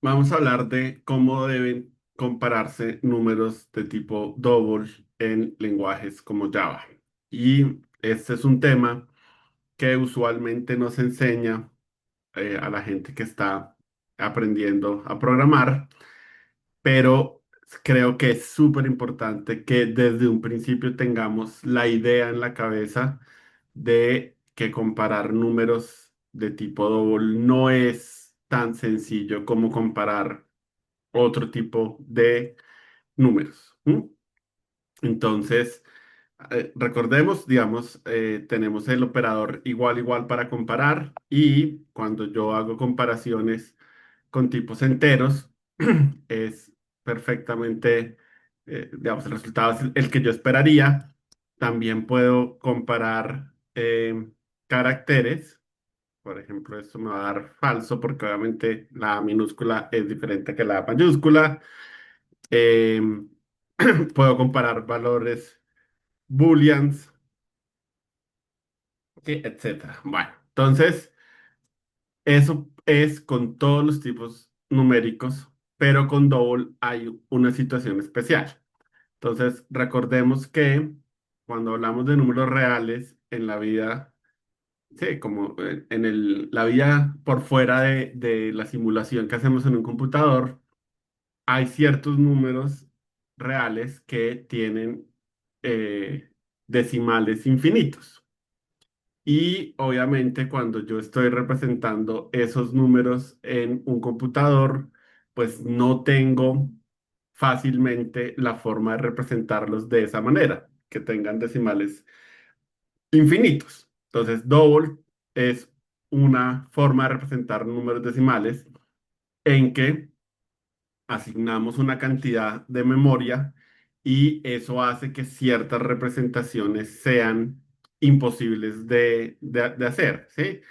Vamos a hablar de cómo deben compararse números de tipo double en lenguajes como Java. Y este es un tema que usualmente nos enseña a la gente que está aprendiendo a programar, pero creo que es súper importante que desde un principio tengamos la idea en la cabeza de que comparar números de tipo double no es tan sencillo como comparar otro tipo de números. ¿M? Entonces, recordemos, digamos, tenemos el operador igual igual para comparar y cuando yo hago comparaciones con tipos enteros, es perfectamente, digamos, el resultado es el que yo esperaría. También puedo comparar caracteres. Por ejemplo, esto me va a dar falso porque obviamente la minúscula es diferente que la mayúscula. Em, Puedo comparar valores booleans, etcétera. Bueno, entonces, eso es con todos los tipos numéricos, pero con double hay una situación especial. Entonces, recordemos que cuando hablamos de números reales en la vida, sí, como en la vida por fuera de la simulación que hacemos en un computador, hay ciertos números reales que tienen decimales infinitos. Y obviamente cuando yo estoy representando esos números en un computador, pues no tengo fácilmente la forma de representarlos de esa manera, que tengan decimales infinitos. Entonces, double es una forma de representar números decimales en que asignamos una cantidad de memoria y eso hace que ciertas representaciones sean imposibles de hacer, ¿sí?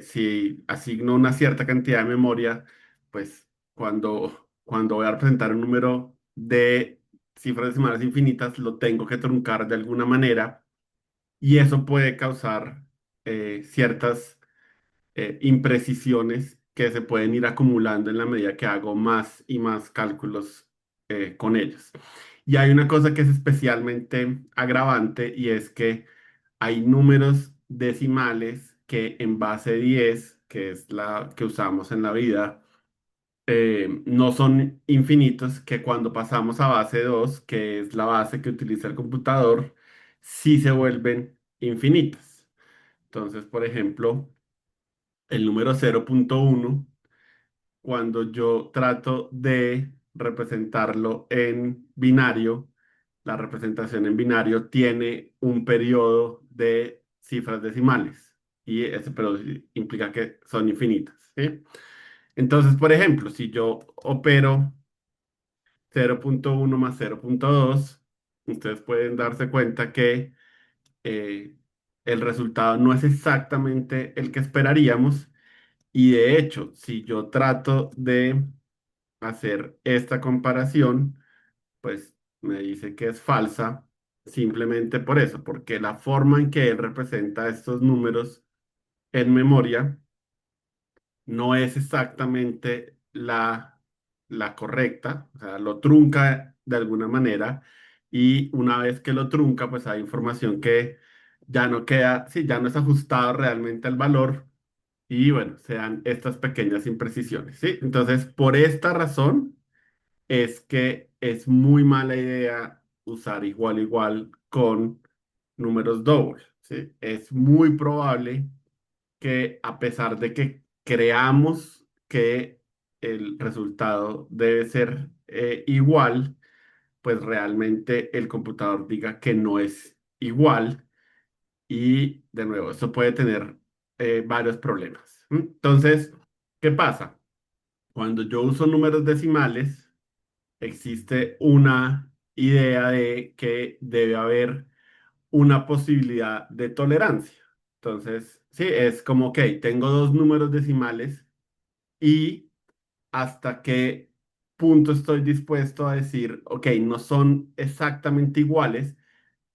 Si asigno una cierta cantidad de memoria, pues cuando voy a representar un número de cifras decimales infinitas, lo tengo que truncar de alguna manera y eso puede causar ciertas imprecisiones que se pueden ir acumulando en la medida que hago más y más cálculos con ellos. Y hay una cosa que es especialmente agravante y es que hay números decimales que en base 10, que es la que usamos en la vida, no son infinitos, que cuando pasamos a base 2, que es la base que utiliza el computador, sí se vuelven infinitas. Entonces, por ejemplo, el número 0,1 cuando yo trato de representarlo en binario, la representación en binario tiene un periodo de cifras decimales y ese periodo implica que son infinitas, ¿sí? Entonces, por ejemplo, si yo opero 0,1 más 0,2, ustedes pueden darse cuenta que eh, el resultado no es exactamente el que esperaríamos. Y de hecho, si yo trato de hacer esta comparación, pues me dice que es falsa simplemente por eso, porque la forma en que él representa estos números en memoria no es exactamente la correcta, o sea, lo trunca de alguna manera y una vez que lo trunca, pues hay información que ya no queda, sí, ya no es ajustado realmente al valor y bueno, se dan estas pequeñas imprecisiones, ¿sí? Entonces, por esta razón es que es muy mala idea usar igual igual con números dobles, ¿sí? Es muy probable que a pesar de que creamos que el resultado debe ser igual, pues realmente el computador diga que no es igual y de nuevo, eso puede tener varios problemas. ¿M? Entonces, ¿qué pasa? Cuando yo uso números decimales, existe una idea de que debe haber una posibilidad de tolerancia. Entonces, sí, es como, ok, tengo dos números decimales y hasta qué punto estoy dispuesto a decir, ok, no son exactamente iguales,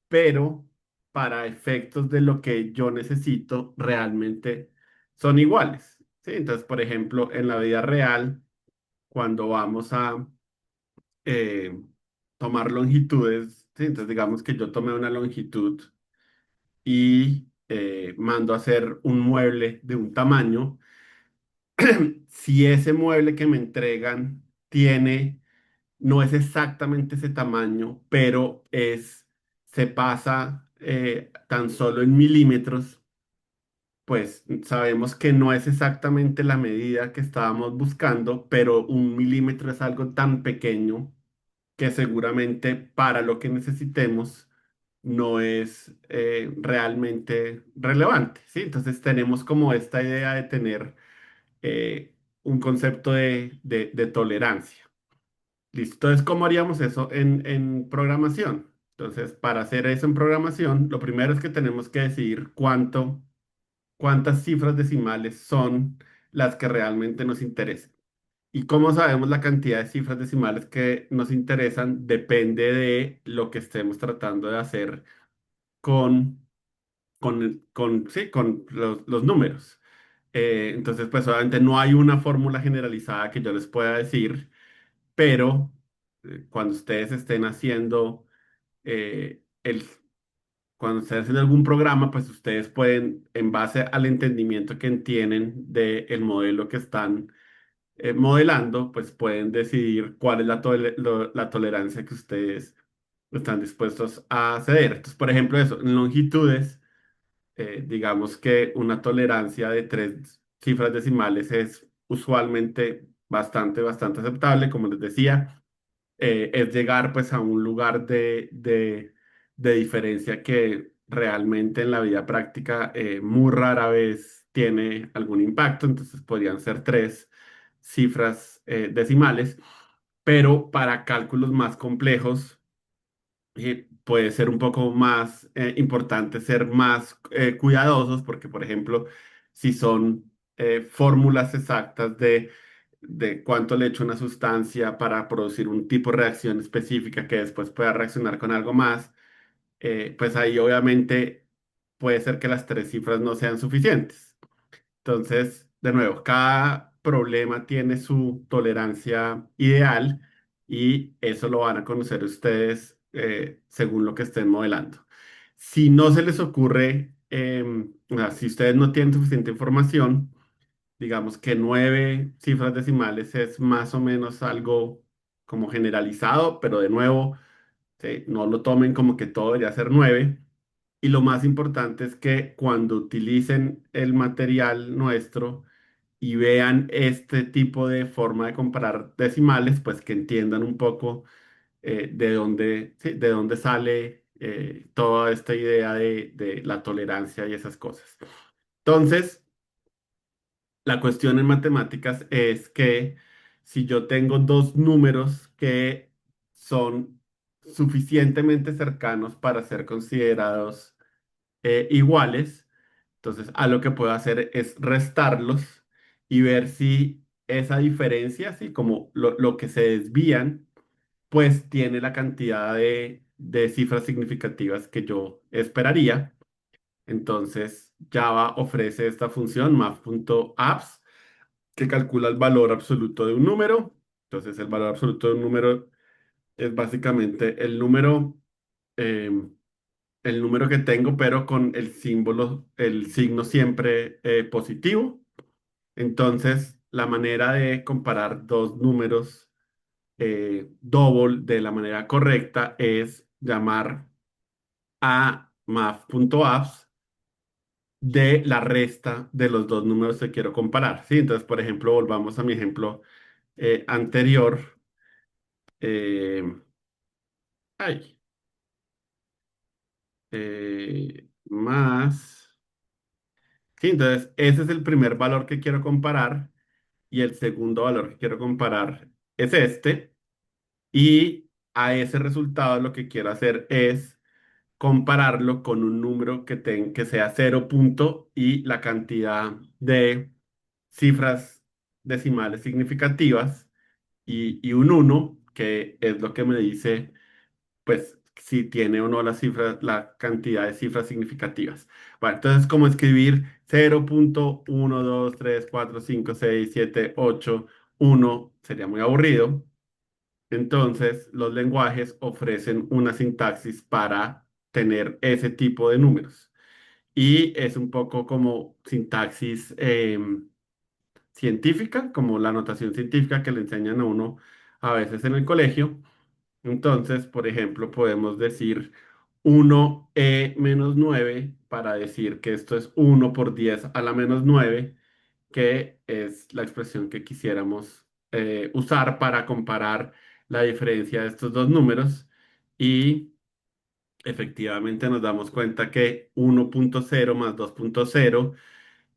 pero para efectos de lo que yo necesito, realmente son iguales. ¿Sí? Entonces, por ejemplo, en la vida real, cuando vamos a eh, tomar longitudes, ¿sí? Entonces digamos que yo tomé una longitud y mando a hacer un mueble de un tamaño. Si ese mueble que me entregan tiene, no es exactamente ese tamaño, pero se pasa tan solo en milímetros, pues sabemos que no es exactamente la medida que estábamos buscando, pero un milímetro es algo tan pequeño que seguramente para lo que necesitemos no es realmente relevante, ¿sí? Entonces tenemos como esta idea de tener un concepto de tolerancia. Listo. Entonces, ¿cómo haríamos eso en programación? Entonces, para hacer eso en programación, lo primero es que tenemos que decidir cuántas cifras decimales son las que realmente nos interesan. Y como sabemos, la cantidad de cifras decimales que nos interesan depende de lo que estemos tratando de hacer con, sí, con los números. Entonces, pues obviamente no hay una fórmula generalizada que yo les pueda decir, pero cuando ustedes estén haciendo eh, el, cuando estén haciendo algún programa, pues ustedes pueden, en base al entendimiento que tienen del modelo que están modelando, pues pueden decidir cuál es la tolerancia que ustedes están dispuestos a ceder. Entonces, por ejemplo, eso, en longitudes, digamos que una tolerancia de tres cifras decimales es usualmente bastante aceptable, como les decía. Es llegar pues a un lugar de diferencia que realmente en la vida práctica muy rara vez tiene algún impacto, entonces podrían ser tres cifras decimales, pero para cálculos más complejos puede ser un poco más importante ser más cuidadosos porque, por ejemplo, si son fórmulas exactas de cuánto le echo una sustancia para producir un tipo de reacción específica que después pueda reaccionar con algo más, pues ahí obviamente puede ser que las tres cifras no sean suficientes. Entonces, de nuevo, cada problema tiene su tolerancia ideal y eso lo van a conocer ustedes según lo que estén modelando. Si no se les ocurre, o sea, si ustedes no tienen suficiente información, digamos que nueve cifras decimales es más o menos algo como generalizado, pero de nuevo, sí, no lo tomen como que todo debería ser nueve. Y lo más importante es que cuando utilicen el material nuestro y vean este tipo de forma de comparar decimales, pues que entiendan un poco sí, de dónde sale toda esta idea de la tolerancia y esas cosas. Entonces, la cuestión en matemáticas es que si yo tengo dos números que son suficientemente cercanos para ser considerados iguales, entonces a lo que puedo hacer es restarlos y ver si esa diferencia, así como lo que se desvían, pues tiene la cantidad de cifras significativas que yo esperaría. Entonces Java ofrece esta función math.apps que calcula el valor absoluto de un número. Entonces, el valor absoluto de un número es básicamente eh, el número que tengo, pero con el símbolo, el signo siempre positivo. Entonces, la manera de comparar dos números double de la manera correcta es llamar a math.apps de la resta de los dos números que quiero comparar. ¿Sí? Entonces, por ejemplo, volvamos a mi ejemplo anterior. eh, ay, más. Sí, entonces ese es el primer valor que quiero comparar y el segundo valor que quiero comparar es este. Y a ese resultado lo que quiero hacer es compararlo con un número que sea cero punto y la cantidad de cifras decimales significativas y un uno que es lo que me dice pues si tiene o no las cifras, la cantidad de cifras significativas. Bueno, entonces, ¿cómo escribir 0.123456788 uno sería muy aburrido. Entonces, los lenguajes ofrecen una sintaxis para tener ese tipo de números. Y es un poco como sintaxis científica, como la notación científica que le enseñan a uno a veces en el colegio. Entonces, por ejemplo, podemos decir 1e-9 para decir que esto es 1 por 10 a la -9, que es la expresión que quisiéramos usar para comparar la diferencia de estos dos números. Y efectivamente nos damos cuenta que 1.0 más 2.0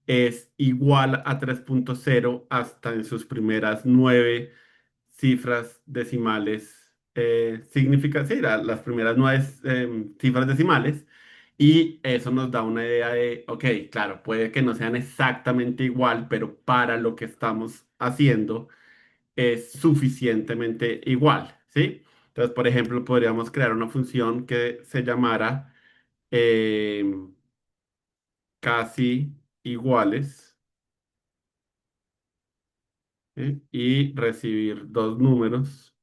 es igual a 3.0 hasta en sus primeras 9 cifras decimales. Significa, sí, las primeras 9 cifras decimales. Y eso nos da una idea de, ok, claro, puede que no sean exactamente igual, pero para lo que estamos haciendo es suficientemente igual, ¿sí? Entonces, por ejemplo, podríamos crear una función que se llamara casi iguales, ¿sí? Y recibir dos números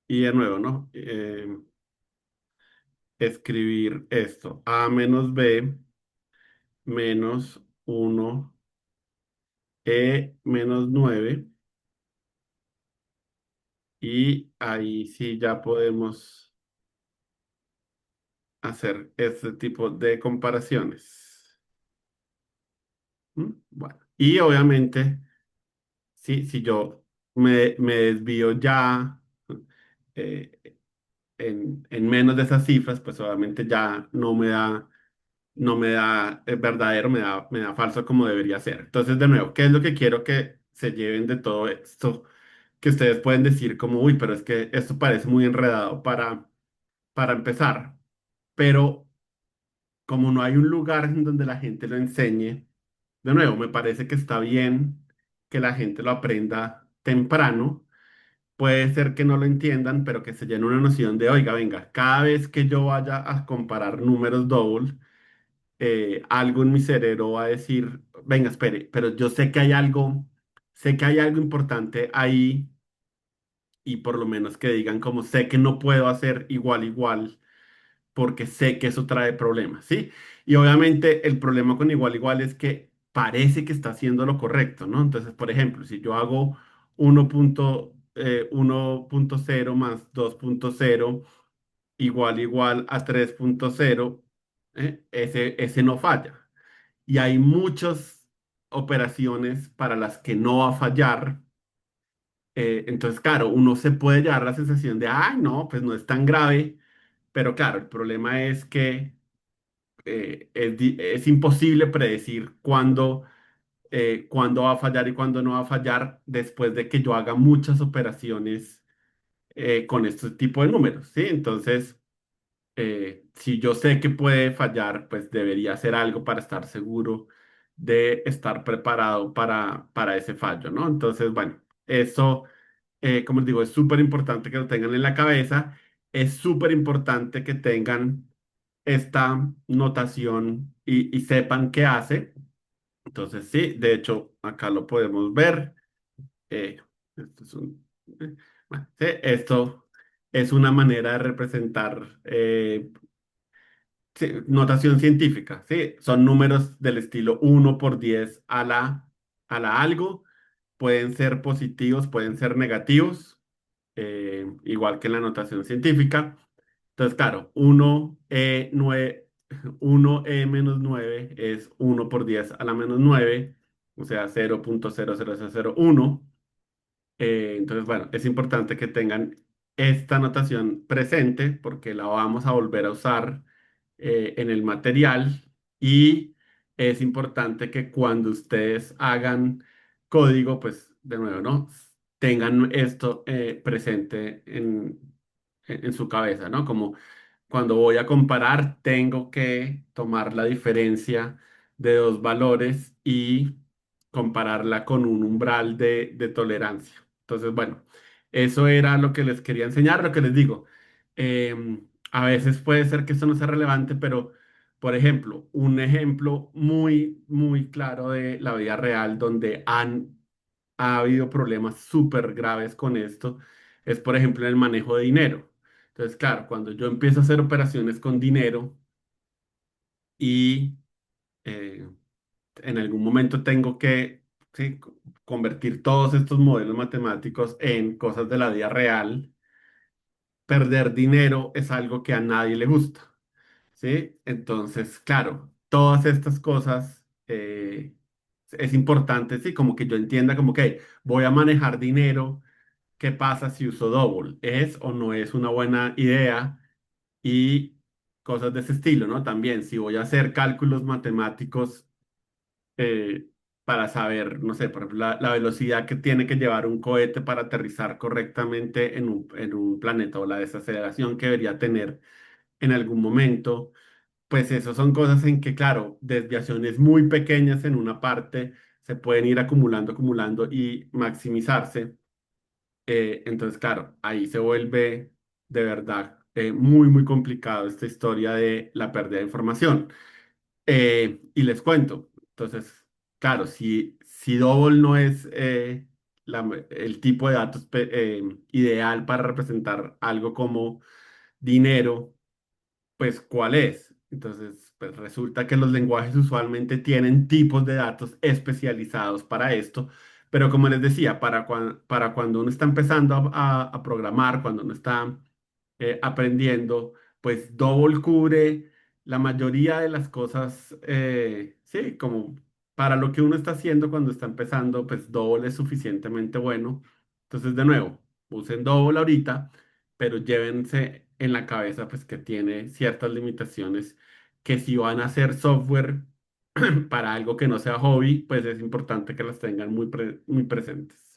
y de nuevo, ¿no? Escribir esto, a menos b menos 1e-9 y ahí sí ya podemos hacer este tipo de comparaciones. ¿Mm? Bueno, y obviamente, sí, si yo me desvío ya eh, en menos de esas cifras, pues obviamente ya no me da verdadero, me da falso como debería ser. Entonces, de nuevo, ¿qué es lo que quiero que se lleven de todo esto? Que ustedes pueden decir como, uy, pero es que esto parece muy enredado para empezar. Pero como no hay un lugar en donde la gente lo enseñe, de nuevo, me parece que está bien que la gente lo aprenda temprano. Puede ser que no lo entiendan, pero que se llene una noción de, oiga, venga, cada vez que yo vaya a comparar números double, algo en mi cerebro va a decir, venga, espere, pero yo sé que hay algo importante ahí y por lo menos que digan como sé que no puedo hacer igual igual porque sé que eso trae problemas, ¿sí? Y obviamente el problema con igual igual es que parece que está haciendo lo correcto, ¿no? Entonces, por ejemplo, si yo hago 1.0 más 2.0 igual a 3.0, ese no falla. Y hay muchas operaciones para las que no va a fallar. Entonces, claro, uno se puede llevar la sensación de, ay, no, pues no es tan grave, pero claro, el problema es que es imposible predecir cuándo va a fallar y cuándo no va a fallar después de que yo haga muchas operaciones con este tipo de números, ¿sí? Entonces, si yo sé que puede fallar, pues debería hacer algo para estar seguro de estar preparado para ese fallo, ¿no? Entonces, bueno, eso, como les digo, es súper importante que lo tengan en la cabeza, es súper importante que tengan esta notación y sepan qué hace. Entonces, sí, de hecho, acá lo podemos ver. Esto es bueno, sí, esto es una manera de representar sí, notación científica, ¿sí? Son números del estilo 1 por 10 a la algo. Pueden ser positivos, pueden ser negativos, igual que en la notación científica. Entonces, claro, 1e-9 es 1 por 10 a la -9, o sea, 0.00001. Entonces, bueno, es importante que tengan esta notación presente porque la vamos a volver a usar en el material y es importante que cuando ustedes hagan código, pues de nuevo, ¿no? Tengan esto presente en su cabeza, ¿no? Como cuando voy a comparar, tengo que tomar la diferencia de dos valores y compararla con un umbral de tolerancia. Entonces, bueno, eso era lo que les quería enseñar, lo que les digo. A veces puede ser que esto no sea relevante, pero Por ejemplo, un ejemplo muy, muy claro de la vida real donde ha habido problemas súper graves con esto es, por ejemplo, en el manejo de dinero. Entonces, claro, cuando yo empiezo a hacer operaciones con dinero y eh, en algún momento tengo que, sí, convertir todos estos modelos matemáticos en cosas de la vida real, perder dinero es algo que a nadie le gusta. ¿Sí? Entonces, claro, todas estas cosas es importante, sí, como que yo entienda como que voy a manejar dinero, ¿qué pasa si uso Double? ¿Es o no es una buena idea? Y cosas de ese estilo, ¿no? También, si voy a hacer cálculos matemáticos eh, para saber, no sé, por ejemplo, la velocidad que tiene que llevar un cohete para aterrizar correctamente en un planeta o la desaceleración que debería tener en algún momento, pues eso son cosas en que, claro, desviaciones muy pequeñas en una parte se pueden ir acumulando, acumulando y maximizarse. Entonces, claro, ahí se vuelve de verdad muy, muy complicado esta historia de la pérdida de información. Y les cuento, entonces, claro, si Double no es el tipo de datos ideal para representar algo como dinero, pues, ¿cuál es? Entonces, pues resulta que los lenguajes usualmente tienen tipos de datos especializados para esto, pero como les decía, para cuando uno está empezando a programar, cuando uno está aprendiendo, pues Double cubre la mayoría de las cosas, sí, como para lo que uno está haciendo cuando está empezando, pues Double es suficientemente bueno. Entonces, de nuevo, usen Double ahorita, pero llévense en la cabeza pues que tiene ciertas limitaciones que si van a hacer software para algo que no sea hobby, pues es importante que las tengan muy presentes.